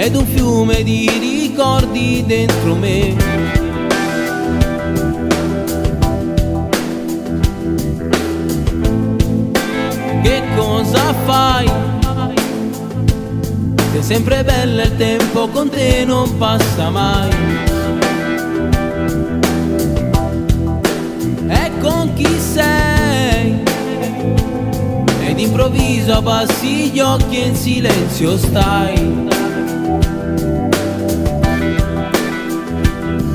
ed un fiume di ricordi dentro me. Che cosa fai? Sei sempre bella, il tempo con te non passa mai. E con chi sei? Ed improvviso abbassi gli occhi e in silenzio stai.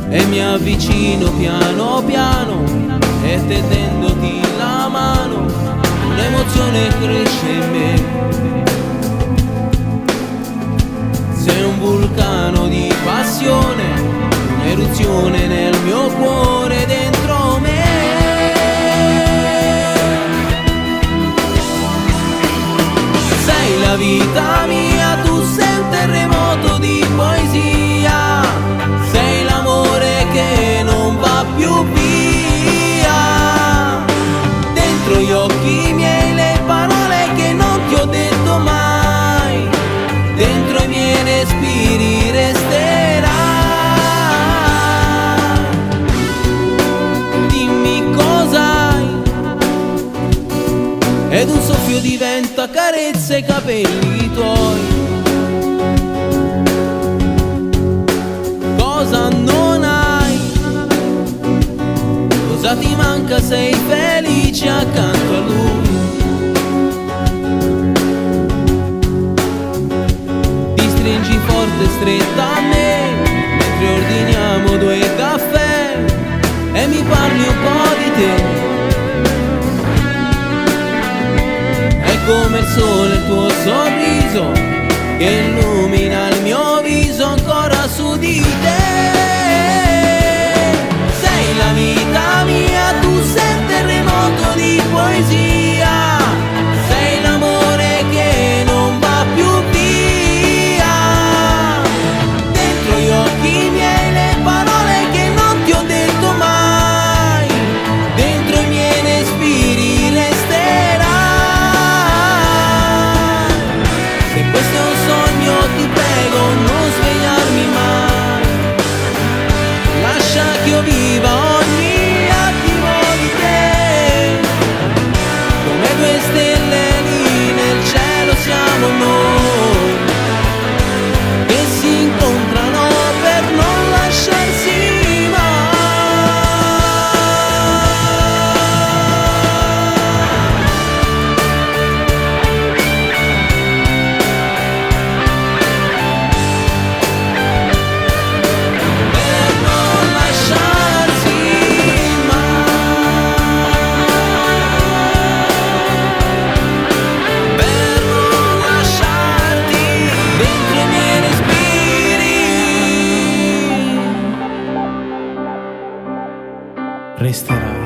E mi avvicino piano piano e tendendoti la mano, un'emozione cresce in me. Sei un vulcano di passione, un'eruzione nel mio cuore, dentro me. Sei la vita mia, tu sei un terremoto di poesia, sei l'amore che non va più via. Dentro gli occhi miei le parole che non ti ho detto mai, dentro i miei respiri resterai. Dimmi cos'hai, ed un soffio di vento accarezza i capelli tuoi. Cosa non hai? Cosa ti manca? Sei felice accanto a lui? Ti stringi forte stretta a me mentre ordiniamo 2 caffè e mi parli un po' di te. È come il sole il tuo sorriso che illumina il mio viso ancora su di te. Sei la vita mia, tu sei un terremoto di poesia, sei l'amore che non va più via. Dentro gli occhi miei le parole che non ti ho detto mai, dentro i miei respiri resterai. Se questo è un sogno ti prego non svegliarmi mai, lascia che io viva ogni attimo di te. Come 2 stelle lì nel cielo siamo noi, che si incontrano per non lasciarsi mai. Per non lasciarsi mai, per non lasciarti dentro i miei respiri. Resterai.